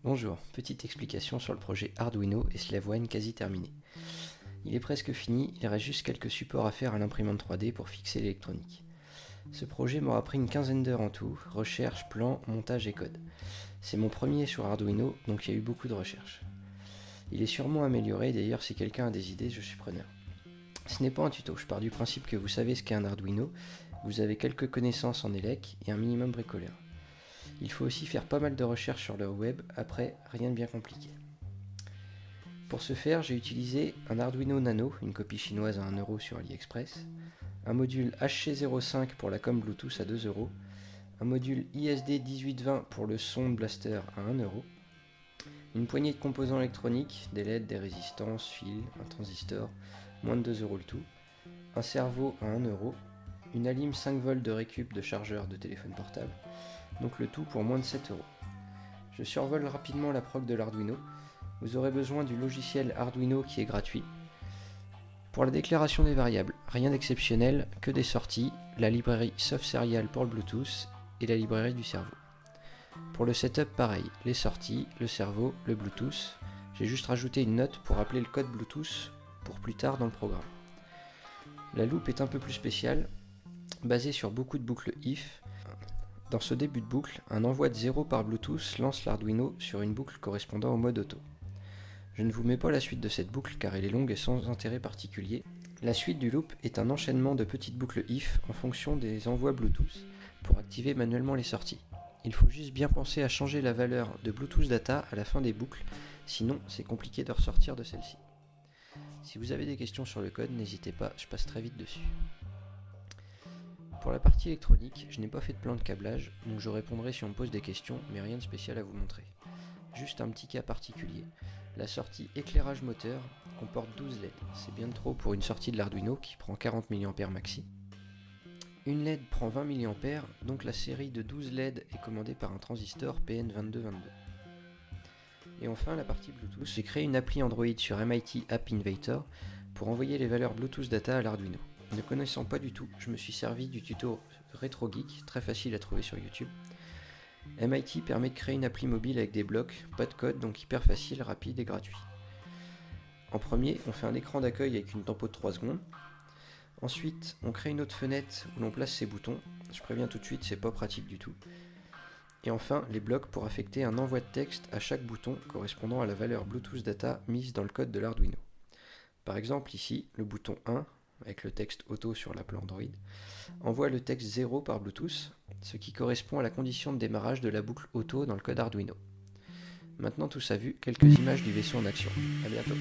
Bonjour, petite explication sur le projet Arduino et Slave quasi terminé. Il est presque fini, il reste juste quelques supports à faire à l'imprimante 3D pour fixer l'électronique. Ce projet m'aura pris une quinzaine d'heures en tout, recherche, plan, montage et code. C'est mon premier sur Arduino, donc il y a eu beaucoup de recherches. Il est sûrement amélioré, d'ailleurs si quelqu'un a des idées, je suis preneur. Ce n'est pas un tuto, je pars du principe que vous savez ce qu'est un Arduino, vous avez quelques connaissances en élec et un minimum bricoleur. Il faut aussi faire pas mal de recherches sur le web, après rien de bien compliqué. Pour ce faire, j'ai utilisé un Arduino Nano, une copie chinoise à 1€ sur AliExpress, un module HC05 pour la com Bluetooth à 2€, un module ISD 1820 pour le son de Blaster à 1€, une poignée de composants électroniques, des LED, des résistances, fils, un transistor, moins de 2€ le tout, un cerveau à 1€, une Alim 5V de récup de chargeur de téléphone portable, donc le tout pour moins de 7€. Je survole rapidement la prog de l'Arduino. Vous aurez besoin du logiciel Arduino qui est gratuit. Pour la déclaration des variables, rien d'exceptionnel, que des sorties, la librairie Soft Serial pour le Bluetooth et la librairie du cerveau. Pour le setup, pareil, les sorties, le cerveau, le Bluetooth. J'ai juste rajouté une note pour appeler le code Bluetooth pour plus tard dans le programme. La loupe est un peu plus spéciale, basée sur beaucoup de boucles if. Dans ce début de boucle, un envoi de 0 par Bluetooth lance l'Arduino sur une boucle correspondant au mode auto. Je ne vous mets pas la suite de cette boucle car elle est longue et sans intérêt particulier. La suite du loop est un enchaînement de petites boucles if en fonction des envois Bluetooth pour activer manuellement les sorties. Il faut juste bien penser à changer la valeur de Bluetooth data à la fin des boucles, sinon c'est compliqué de ressortir de celle-ci. Si vous avez des questions sur le code, n'hésitez pas, je passe très vite dessus. Pour la partie électronique, je n'ai pas fait de plan de câblage, donc je répondrai si on me pose des questions, mais rien de spécial à vous montrer. Juste un petit cas particulier. La sortie éclairage moteur comporte 12 LED. C'est bien trop pour une sortie de l'Arduino qui prend 40 mA maxi. Une LED prend 20 mA, donc la série de 12 LED est commandée par un transistor PN2222. Et enfin, la partie Bluetooth. J'ai créé une appli Android sur MIT App Inventor pour envoyer les valeurs Bluetooth data à l'Arduino. Ne connaissant pas du tout, je me suis servi du tuto RetroGeek, très facile à trouver sur YouTube. MIT permet de créer une appli mobile avec des blocs, pas de code, donc hyper facile, rapide et gratuit. En premier, on fait un écran d'accueil avec une tempo de 3 secondes. Ensuite, on crée une autre fenêtre où l'on place ses boutons. Je préviens tout de suite, c'est pas pratique du tout. Et enfin, les blocs pour affecter un envoi de texte à chaque bouton correspondant à la valeur Bluetooth data mise dans le code de l'Arduino. Par exemple ici, le bouton 1, avec le texte auto sur l'appel Android, envoie le texte 0 par Bluetooth, ce qui correspond à la condition de démarrage de la boucle auto dans le code Arduino. Maintenant tout ça vu, quelques images du vaisseau en action. A bientôt.